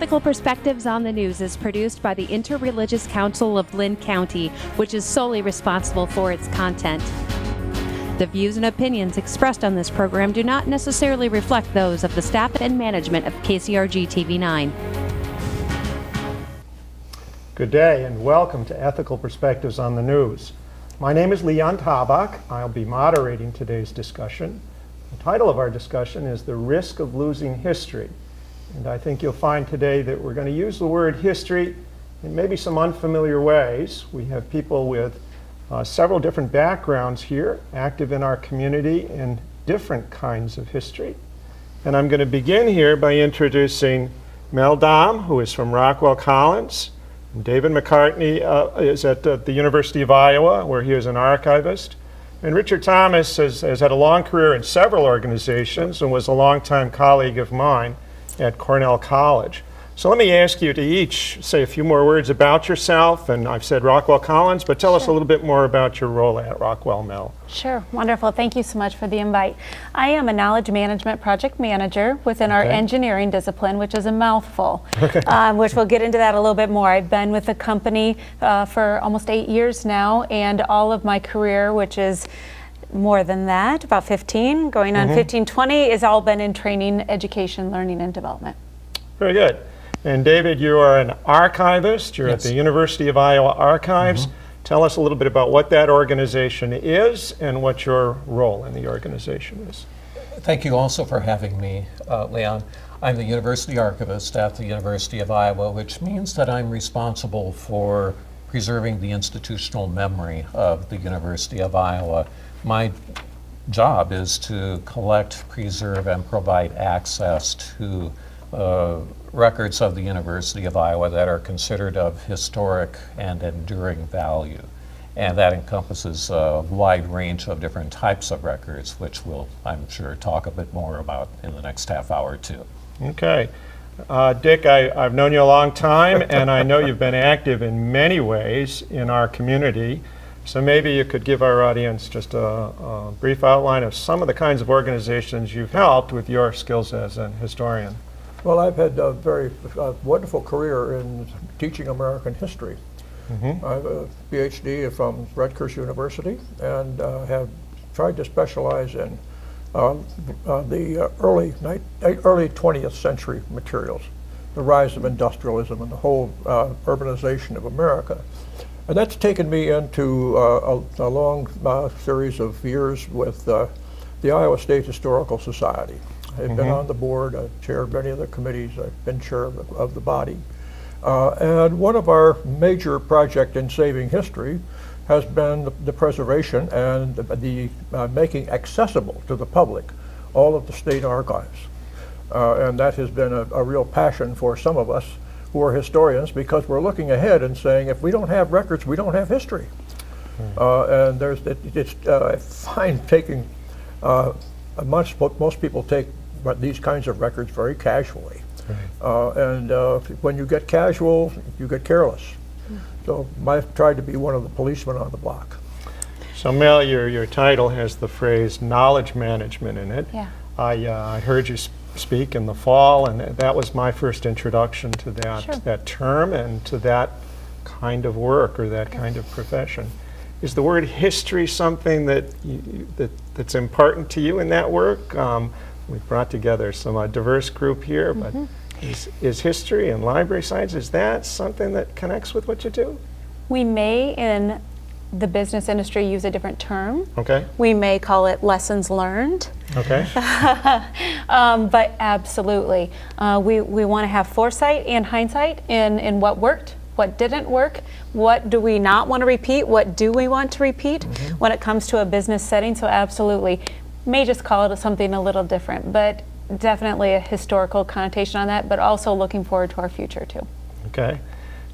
Ethical Perspectives on the News is produced by the Interreligious Council of Lynn County, which is solely responsible for its content. The views and opinions expressed on this program do not necessarily reflect those of the staff and management of KCRG TV9. Good day and welcome to Ethical Perspectives on the News. My name is Leon Tabak. I'll be moderating today's discussion. The title of our discussion is The Risk of Losing History. And I think you'll find today that we're going to use the word history in maybe some unfamiliar ways. We have people with several different backgrounds here, active in our community in different kinds of history. And I'm going to begin here by introducing Mel Dahm, who is from Rockwell Collins. And David McCartney is at the University of Iowa, where he is an archivist. And Richard Thomas has had a long career in several organizations and was a longtime colleague of mine at Cornell College. So let me ask you to each say a few more words about yourself, and I've said Rockwell Collins, but tell us a little bit more about your role at Rockwell, Mel. Sure, wonderful. Thank you so much for the invite. I am a knowledge management project manager within our engineering discipline, which is a mouthful, which we'll get into that a little bit more. I've been with the company for almost 8 years now, and all of my career, which is more than that, about 15, going on 15, 20, has all been in training, education, learning, and development. Very good. And David, you are an archivist. You're at the University of Iowa Archives. Tell us a little bit about what that organization is and what your role in the organization is. Thank you also for having me, Leon. I'm the University Archivist at the University of Iowa, which means that I'm responsible for preserving the institutional memory of the University of Iowa. My job is to collect, preserve, and provide access to records of the University of Iowa that are considered of historic and enduring value. And that encompasses a wide range of different types of records, which we'll, I'm sure, talk a bit more about in the next half hour or two. Okay. Dick, I've known you a long time, and I know you've been active in many ways in our community. So maybe you could give our audience just a brief outline of some of the kinds of organizations you've helped with your skills as an historian. Well, I've had a very wonderful career in teaching American history. I have a PhD from Rutgers University and have tried to specialize in the early 20th century materials, the rise of industrialism and the whole urbanization of America. And that's taken me into a long series of years with the Iowa State Historical Society. I've been on the board, I've chaired many of the committees, I've been chair of the body. And one of our major projects in saving history has been the preservation and the making accessible to the public all of the state archives. And that has been a real passion for some of us who are historians, because we're looking ahead and saying, if we don't have records, we don't have history. And I find taking, most people take these kinds of records very casually. And when you get casual, you get careless. So I've tried to be one of the policemen on the block. So Mel, your title has the phrase knowledge management in it. Yeah. I heard you speak in the fall, and that was my first introduction to that term and to that kind of work or that kind of profession. Is the word history something that's important to you in that work? We've brought together some diverse group here, but is history and library science, is that something that connects with what you do? We may, in the business industry, use a different term. Okay. We may call it lessons learned. Okay. But absolutely, we want to have foresight and hindsight in what worked, what didn't work, what do we not want to repeat, what do we want to repeat when it comes to a business setting. So absolutely, may just call it something a little different, but definitely a historical connotation on that, but also looking forward to our future too. Okay.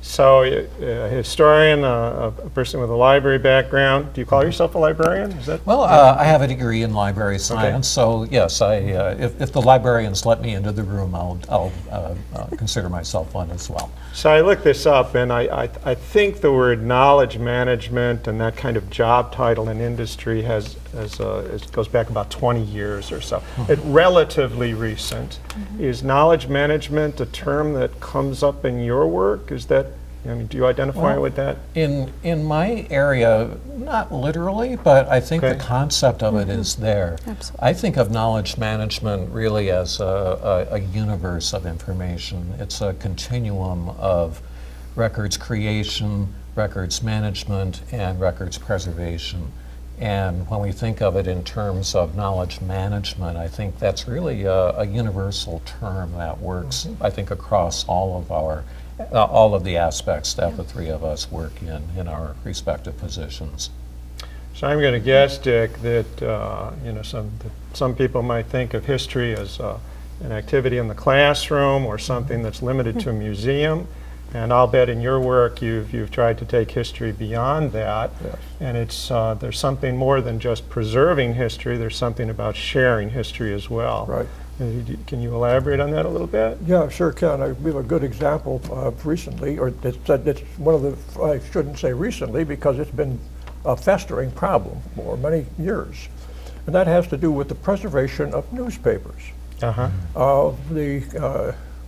So a historian, a person with a library background. Do you call yourself a librarian? Is that? Well, I have a degree in library science, so yes, if the librarians let me into the room, I'll consider myself one as well. So I looked this up, and I think the word knowledge management and that kind of job title in industry has it goes back about 20 years or so. It's relatively recent. Is knowledge management a term that comes up in your work? Is that, I mean, do you identify with that? In my area, not literally, but I think the concept of it is there. Absolutely. I think of knowledge management really as a universe of information. It's a continuum of records creation, records management, and records preservation. And when we think of it in terms of knowledge management, I think that's really a universal term that works, I think, across all of the aspects that the three of us work in our respective positions. So I'm going to guess, Dick, that some people might think of history as an activity in the classroom or something that's limited to a museum. And I'll bet in your work you've tried to take history beyond that. Yes. And it's there's something more than just preserving history. There's something about sharing history as well. Right. Can you elaborate on that a little bit? Yeah, sure can. We have a good example recently, or it's one of the, I shouldn't say recently, because it's been a festering problem for many years. And that has to do with the preservation of newspapers.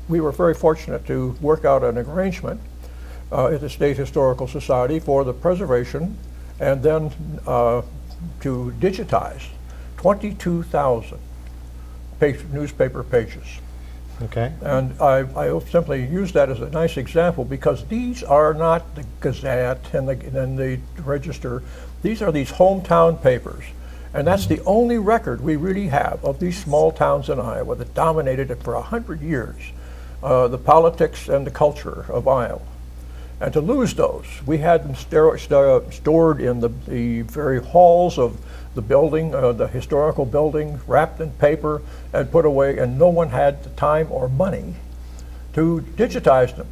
We were very fortunate to work out an arrangement at the State Historical Society for the preservation and then to digitize 22,000 newspaper pages. Okay. And I simply use that as a nice example because these are not the Gazette and the Register. These are these hometown papers. And that's the only record we really have of these small towns in Iowa that dominated it for 100 years. The politics and the culture of Iowa. And to lose those, we had them stored in the very halls of the building, the historical building, wrapped in paper and put away, and no one had the time or money to digitize them.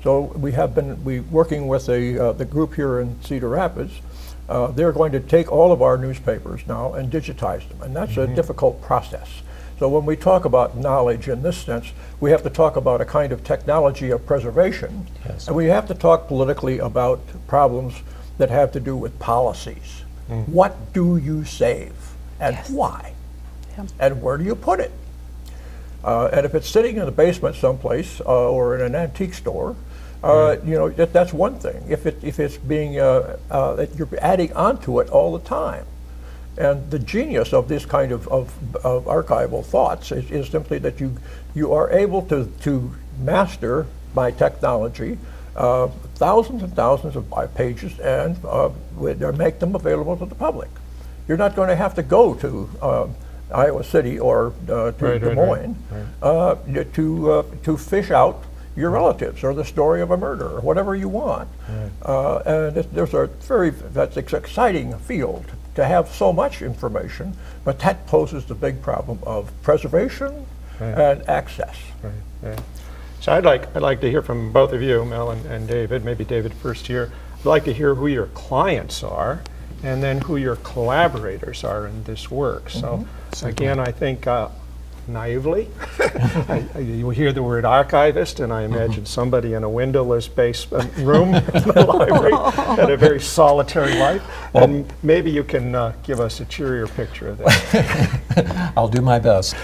So we have been working with the group here in Cedar Rapids. They're going to take all of our newspapers now and digitize them, and that's a difficult process. So when we talk about knowledge in this sense, we have to talk about a kind of technology of preservation, and we have to talk politically about problems that have to do with policies. What do you save, and why, and where do you put it? And if it's sitting in the basement someplace or in an antique store, that's one thing. If it's being that you're adding onto it all the time. And the genius of this kind of archival thoughts is simply that you are able to master by technology thousands and thousands of pages and make them available to the public. You're not going to have to go to Iowa City or to Des Moines to fish out your relatives or the story of a murder or whatever you want. And that's an exciting field to have so much information, but that poses the big problem of preservation and access. So I'd like to hear from both of you, Mel and David, maybe David first here. I'd like to hear who your clients are and then who your collaborators are in this work. So again, I think naively, you hear the word archivist, and I imagine somebody in a windowless basement room in the library had a very solitary life. And maybe you can give us a cheerier picture of that. I'll do my best.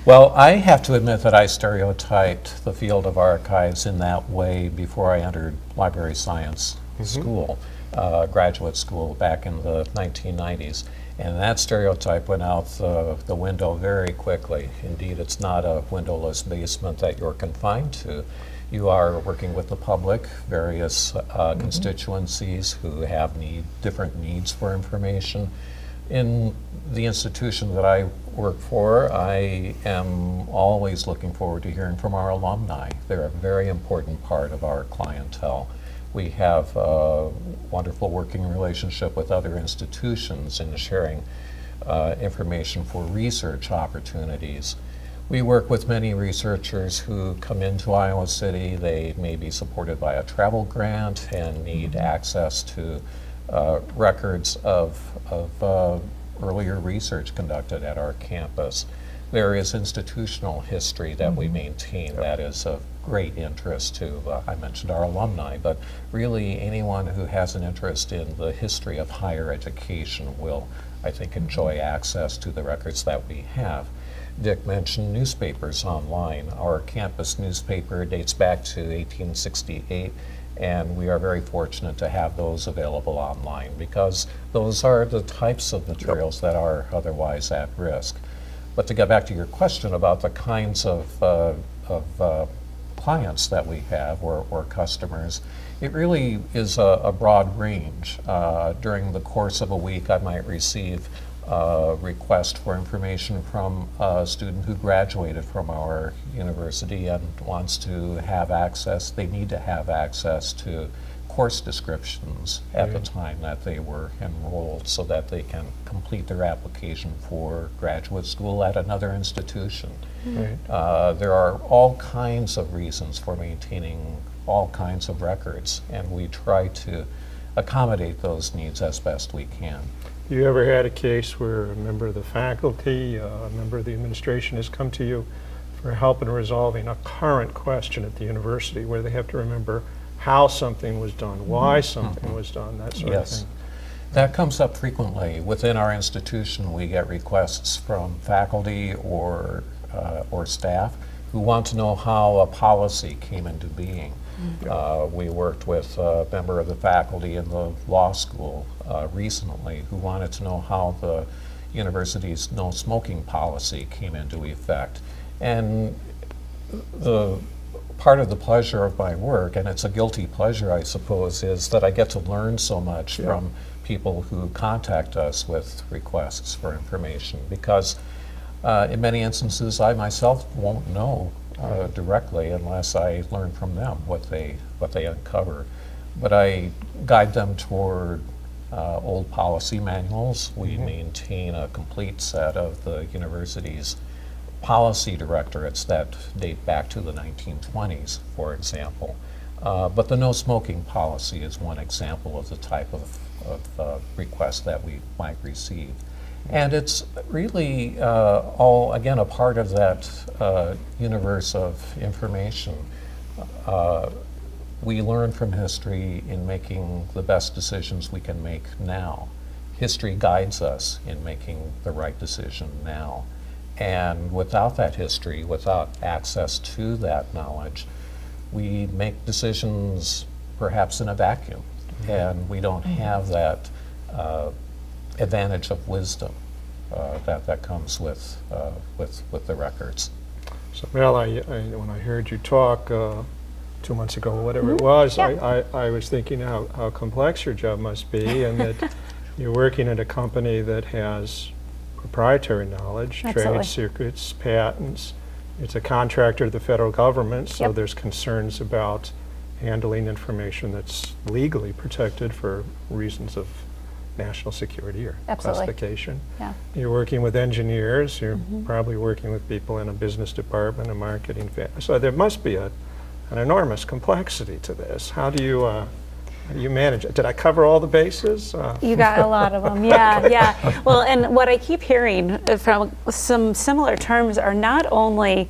Well, I have to admit that I stereotyped the field of archives in that way before I entered library science school, graduate school back in the 1990s. And that stereotype went out the window very quickly. Indeed, it's not a windowless basement that you're confined to. You are working with the public, various constituencies who have different needs for information. In the institution that I work for, I am always looking forward to hearing from our alumni. They're a very important part of our clientele. We have a wonderful working relationship with other institutions in sharing information for research opportunities. We work with many researchers who come into Iowa City. They may be supported by a travel grant and need access to records of earlier research conducted at our campus. there is institutional history that we maintain that is of great interest to, I mentioned our alumni, but really anyone who has an interest in the history of higher education will, I think, enjoy access to the records that we have. Dick mentioned newspapers online. Our campus newspaper dates back to 1868, and we are very fortunate to have those available online because those are the types of materials that are otherwise at risk. But to get back to your question about the kinds of clients that we have or customers, it really is a broad range. During the course of a week, I might receive a request for information from a student who graduated from our university and wants to have access, they need to have access to course descriptions at the time that they were enrolled so that they can complete their application for graduate school at another institution. There are all kinds of reasons for maintaining all kinds of records, and we try to accommodate those needs as best we can. You ever had a case where a member of the faculty, a member of the administration has come to you for help in resolving a current question at the university where they have to remember how something was done, why something was done, that sort of thing? That comes up frequently. Within our institution, we get requests from faculty or staff who want to know how a policy came into being. We worked with a member of the faculty in the law school recently who wanted to know how the university's no smoking policy came into effect. And the part of the pleasure of my work, and it's a guilty pleasure I suppose, is that I get to learn so much from people who contact us with requests for information, because in many instances I myself won't know directly unless I learn from them what they uncover. But I guide them toward old policy manuals. We maintain a complete set of the university's policy directorates that date back to the 1920s, for example. But the no smoking policy is one example of the type of request that we might receive. And it's really all, again, a part of that universe of information. We learn from history in making the best decisions we can make now. History guides us in making the right decision now. And without that history, without access to that knowledge, we make decisions perhaps in a vacuum, and we don't have that advantage of wisdom that comes with the records. So Mel, when I heard you talk 2 months ago, whatever it was, I was thinking how complex your job must be, and that you're working at a company that has proprietary knowledge, trade secrets, patents. It's a contractor to the federal government, so there's concerns about handling information that's legally protected for reasons of national security or classification. You're working with engineers, you're probably working with people in a business department, a marketing, so there must be an enormous complexity to this. How do you manage it? Did I cover all the bases? You got a lot of them, yeah. Well, and what I keep hearing from some similar terms are not only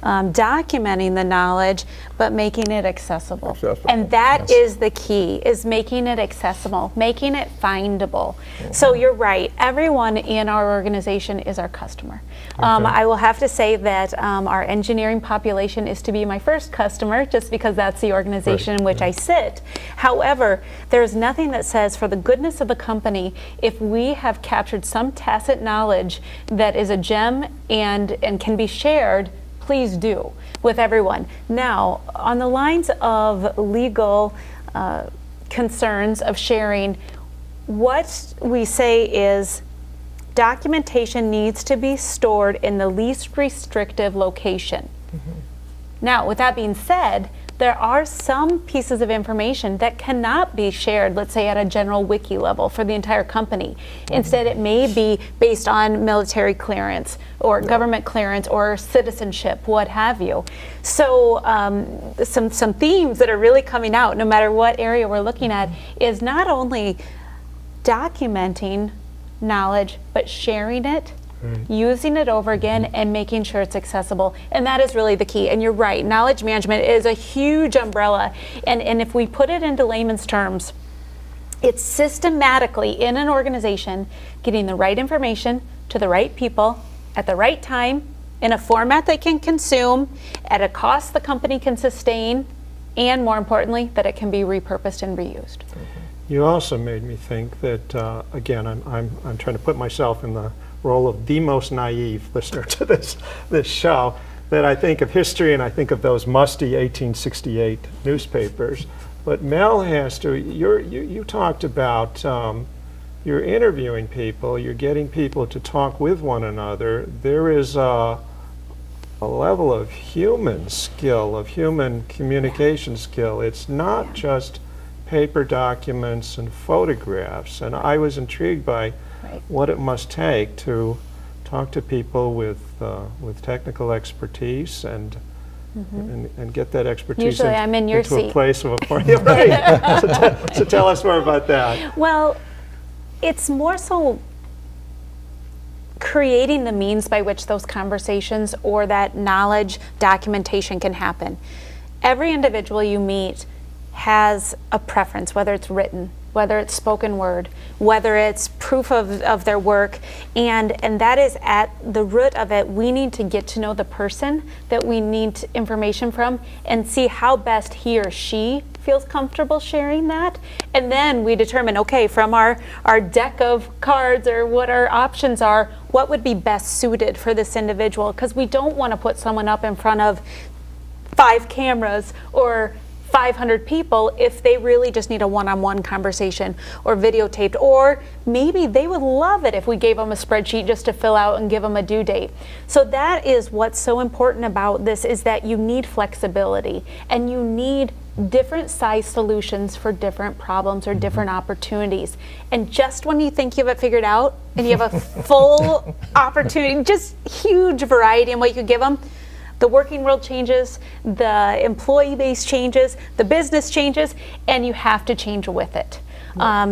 documenting the knowledge, but making it accessible. And that is the key, is making it accessible, making it findable. So you're right, everyone in our organization is our customer. I will have to say that our engineering population is to be my first customer, just because that's the organization in which I sit. However, there's nothing that says, for the goodness of the company, if we have captured some tacit knowledge that is a gem and can be shared, please do with everyone. Now, on the lines of legal concerns of sharing, what we say is documentation needs to be stored in the least restrictive location. Now, with that being said, there are some pieces of information that cannot be shared, let's say at a general wiki level for the entire company. Instead, it may be based on military clearance or government clearance or citizenship, what have you. So some themes that are really coming out, no matter what area we're looking at, is not only documenting knowledge, but sharing it using it over again, and making sure it's accessible. And that is really the key. And you're right, knowledge management is a huge umbrella. And if we put it into layman's terms, it's systematically in an organization getting the right information to the right people at the right time in a format they can consume at a cost the company can sustain, and more importantly, that it can be repurposed and reused. You also made me think that, again, I'm trying to put myself in the role of the most naive listener to this show, that I think of history and I think of those musty 1868 newspapers. But Mel has to, you talked about you're interviewing people, you're getting people to talk with one another. There is a level of human skill, of human communication skill. It's not just paper documents and photographs. And I was intrigued by what it must take to talk to people with technical expertise and get that expertise Usually I'm in your into seat. a place of authority. Right. So tell us more about that. Well, it's more so creating the means by which those conversations or that knowledge documentation can happen. Every individual you meet has a preference, whether it's written, whether it's spoken word, whether it's proof of their work, and that is at the root of it. We need to get to know the person that we need information from and see how best he or she feels comfortable sharing that. And then we determine, okay, from our deck of cards or what our options are, what would be best suited for this individual, because we don't want to put someone up in front of 5 cameras or 500 people if they really just need a one-on-one conversation or videotaped, or maybe they would love it if we gave them a spreadsheet just to fill out and give them a due date. So that is what's so important about this, is that you need flexibility and you need different size solutions for different problems or different opportunities. And just when you think you have it figured out and you have a full opportunity, just huge variety in what you could give them, the working world changes, the employee base changes, the business changes, and you have to change with it.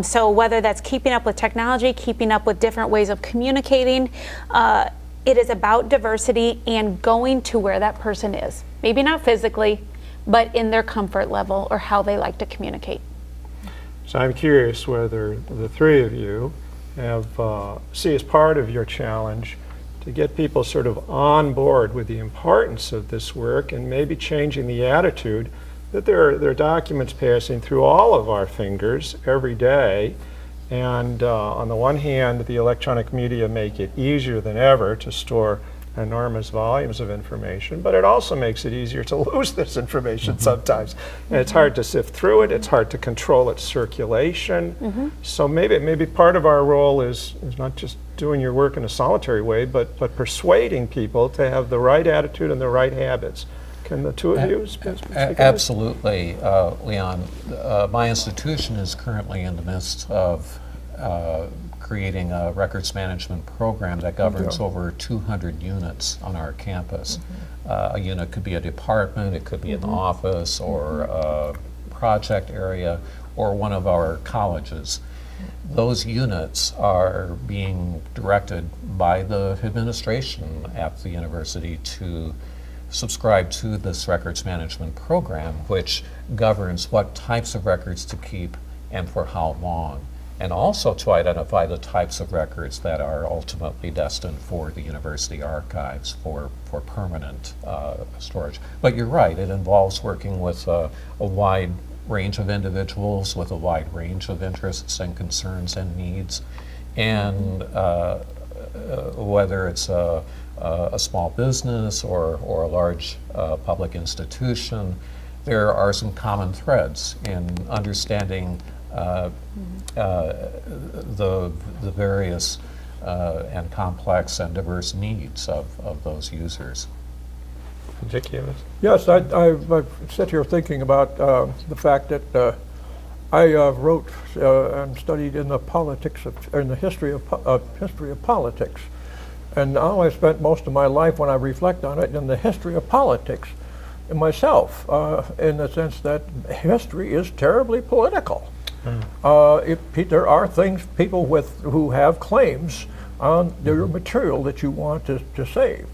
So whether that's keeping up with technology, keeping up with different ways of communicating, it is about diversity and going to where that person is. Maybe not physically, but in their comfort level or how they like to communicate. So I'm curious whether the three of you have see as part of your challenge to get people sort of on board with the importance of this work and maybe changing the attitude that there are documents passing through all of our fingers every day. And on the one hand, the electronic media make it easier than ever to store enormous volumes of information, but it also makes it easier to lose this information sometimes. And it's hard to sift through it, it's hard to control its circulation. So maybe part of our role is not just doing your work in a solitary way, but persuading people to have the right attitude and the right habits. Can the two of you speak to this? Absolutely, Leon. My institution is currently in the midst of creating a records management program that governs over 200 units on our campus. A unit could be a department, it could be an office or a project area or one of our colleges. Those units are being directed by the administration at the university to subscribe to this records management program, which governs what types of records to keep and for how long, and also to identify the types of records that are ultimately destined for the university archives for permanent storage. But you're right, it involves working with a wide range of individuals with a wide range of interests and concerns and needs. And whether it's a small business or a large public institution, there are some common threads in understanding the various and complex and diverse needs of those users. Ridiculous. Yes, I sit here thinking about the fact that I wrote and studied in the history of politics, and now I've spent most of my life, when I reflect on it, in the history of politics myself, in the sense that history is terribly political. There are things, people who have claims on your material that you want to save.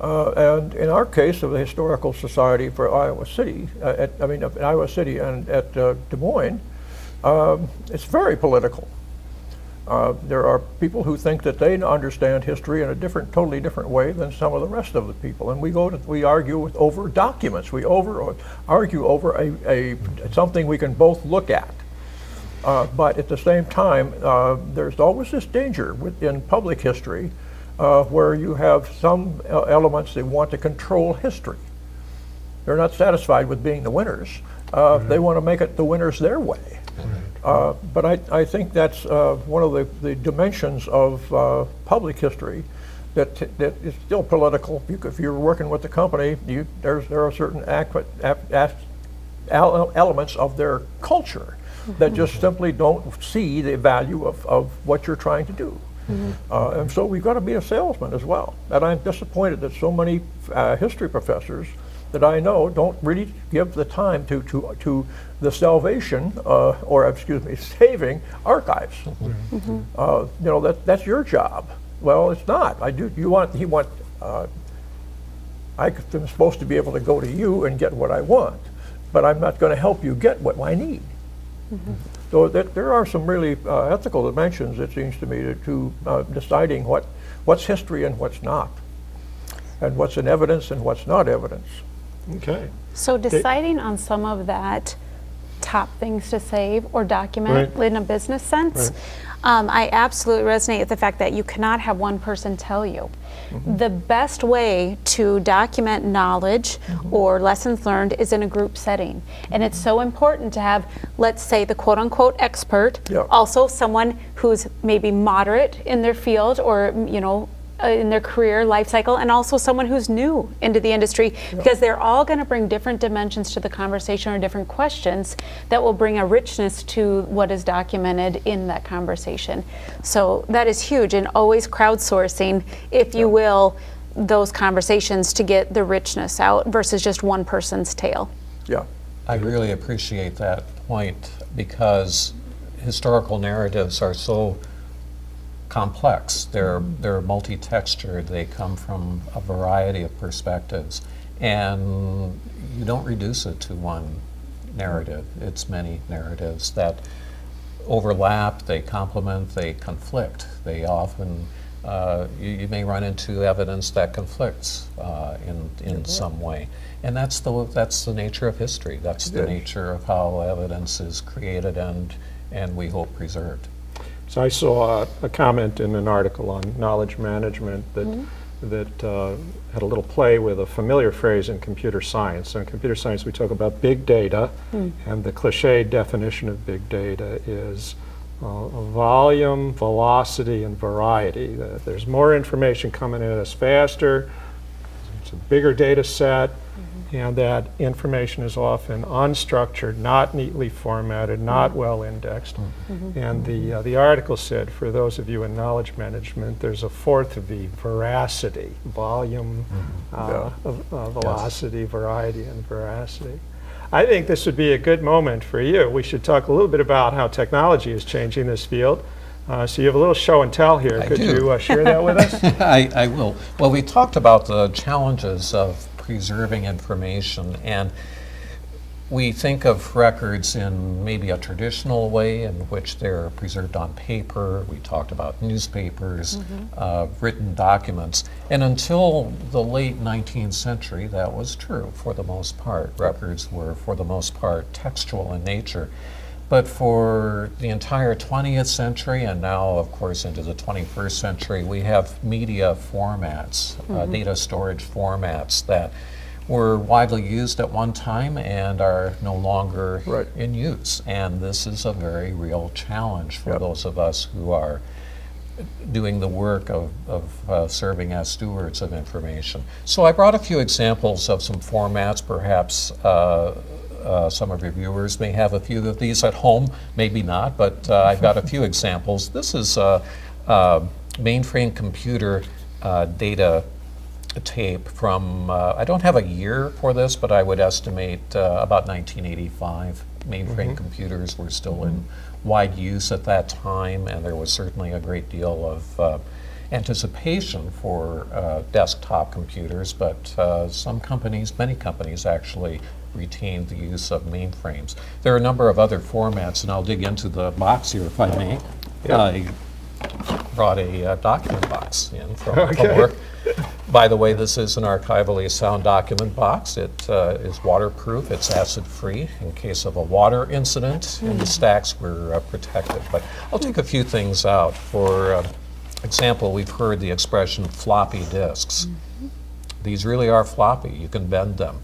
And in our case of the Historical Society for Iowa City, Iowa City and at Des Moines, it's very political. There are people who think that they understand history in a totally different way than some of the rest of the people, and we argue over documents. We argue over something we can both look at. But at the same time, there's always this danger in public history where you have some elements that want to control history. They're not satisfied with being the winners. They want to make it the winners their way. But I think that's one of the dimensions of public history that is still political. If you're working with the company, there are certain elements of their culture that just simply don't see the value of what you're trying to do. And so we've got to be a salesman as well. And I'm disappointed that so many history professors that I know don't really give the time to the salvation, saving archives. That's your job. Well, it's not. I'm supposed to be able to go to you and get what I want, but I'm not going to help you get what I need. So there are some really ethical dimensions, it seems to me, to deciding what's history and what's not, and what's in evidence and what's not evidence. Okay. So deciding on some of that top things to save or document in a business sense, I absolutely resonate with the fact that you cannot have one person tell you. The best way to document knowledge or lessons learned is in a group setting. And it's so important to have, let's say, the quote-unquote expert, also someone who's maybe moderate in their field or, in their career life cycle, and also someone who's new into the industry, because they're all going to bring different dimensions to the conversation or different questions that will bring a richness to what is documented in that conversation. So that is huge, and always crowdsourcing, if you will, those conversations to get the richness out versus just one person's tale. Yeah. I really appreciate that point, because historical narratives are so complex. They're multi-textured. They come from a variety of perspectives, and you don't reduce it to one narrative. It's many narratives that overlap, they complement, they conflict. They often, you may run into evidence that conflicts in some way, and that's the nature of history. That's the nature of how evidence is created and we hope preserved. So I saw a comment in an article on knowledge management that had a little play with a familiar phrase in computer science. So in computer science we talk about big data, and the cliche definition of big data is volume, velocity, and variety. There's more information coming at us faster, it's a bigger data set, and that information is often unstructured, not neatly formatted, not well indexed. And the article said, for those of you in knowledge management, there's a fourth V, veracity, volume, velocity, variety, and veracity. I think this would be a good moment for you. We should talk a little bit about how technology is changing this field. So you have a little show and tell here. Could you share that with us? I will. Well, we talked about the challenges of preserving information, and we think of records in maybe a traditional way in which they're preserved on paper. We talked about newspapers, written documents, and until the late 19th century that was true for the most part. Records were for the most part textual in nature. But for the entire 20th century, and now, of course, into the 21st century, we have media formats, data storage formats that were widely used at one time and are no longer in use. And this is a very real challenge for those of us who are doing the work of serving as stewards of information. So I brought a few examples of some formats. Perhaps some of your viewers may have a few of these at home, maybe not, but I've got a few examples. This is a mainframe computer data tape from, I don't have a year for this, but I would estimate about 1985. Mainframe computers were still in wide use at that time, and there was certainly a great deal of anticipation for desktop computers, but some companies, many companies actually retain the use of mainframes. There are a number of other formats, and I'll dig into the box here if I may. I brought a document box in from work. By the way, this is an archivally sound document box. It is waterproof, it's acid-free. In case of a water incident in the stacks, we're protected. But I'll take a few things out. For example, we've heard the expression floppy disks. These really are floppy. You can bend them.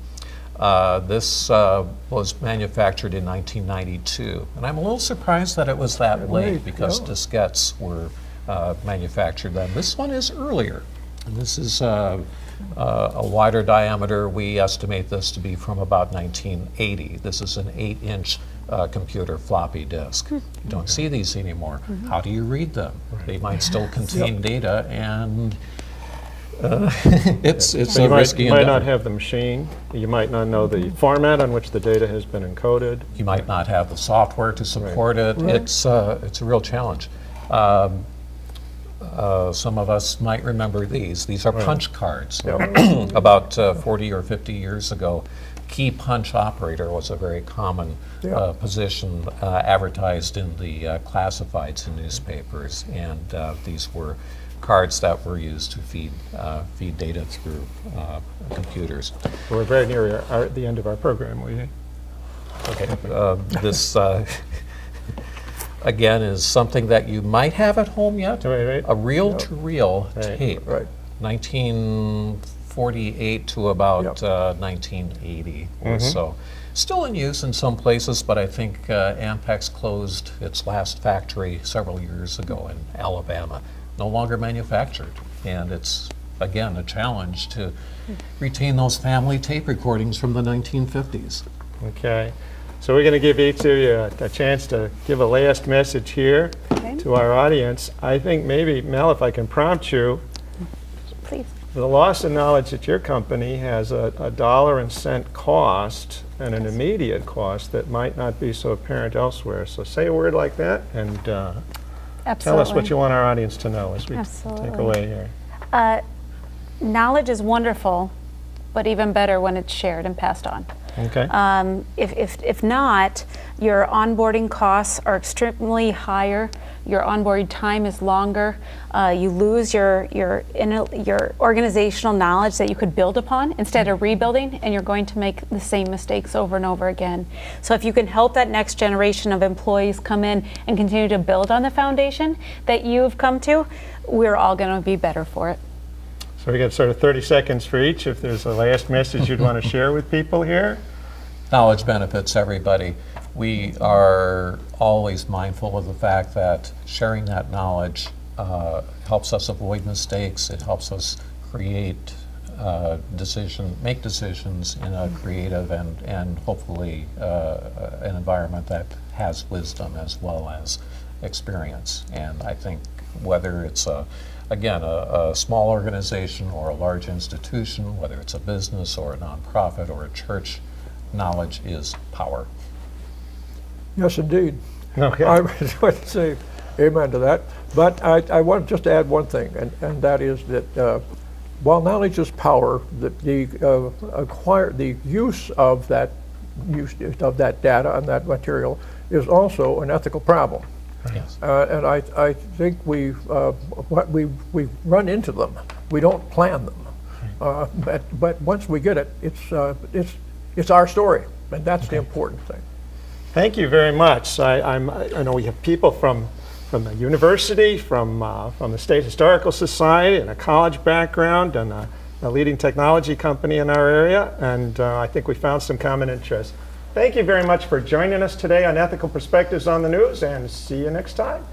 This was manufactured in 1992, and I'm a little surprised that it was that late because diskettes were manufactured then. This one is earlier, and this is a wider diameter. We estimate this to be from about 1980. This is an 8-inch computer floppy disk. You don't see these anymore. How do you read them? They might still contain data, and it's a risky You might endeavor. not have the machine. You might not know the format on which the data has been encoded. You might not have the software to support it. It's a real challenge. Some of us might remember these. These are punch cards. About 40 or 50 years ago, key punch operator was a very common position advertised in the classifieds in newspapers, and these were cards that were used to feed data through computers. We're very near the end of our program. This again is something that you might have at home yet. A reel-to-reel tape, 1948 to about 1980 or so. Still in use in some places, but I think Ampex closed its last factory several years ago in Alabama. No longer manufactured, and it's again a challenge to retain those family tape recordings from the 1950s. Okay, so we're going to give each of you a chance to give a last message here to our audience. I think maybe, Mel, if I can prompt you, Please. the loss of knowledge at your company has a dollar and cent cost and an immediate cost that might not be so apparent elsewhere. So say a word like that and tell us what you want our audience to know as we take away here. Knowledge is wonderful, but even better when it's shared and passed on. Okay. If not, your onboarding costs are extremely higher. Your onboarding time is longer. You lose your organizational knowledge that you could build upon instead of rebuilding, and you're going to make the same mistakes over and over again. So if you can help that next generation of employees come in and continue to build on the foundation that you've come to, we're all going to be better for it. So we got sort of 30 seconds for each. If there's a last message you'd want to share with people here. Knowledge benefits everybody. We are always mindful of the fact that sharing that knowledge helps us avoid mistakes. It helps us create make decisions in a creative and hopefully an environment that has wisdom as well as experience. And I think whether it's again, a small organization or a large institution, whether it's a business or a nonprofit or a church, knowledge is power. Yes, indeed. Okay. I would say amen to that. But I want just to add one thing, and that is that while knowledge is power, the use of that data and that material is also an ethical problem. Yes. And I think we run into them. We don't plan them, but once we get it, it's our story, and that's the important thing. Thank you very much. I know we have people from the university, from the State Historical Society, and a college background, and a leading technology company in our area, and I think we found some common interests. Thank you very much for joining us today on Ethical Perspectives on the News, and see you next time.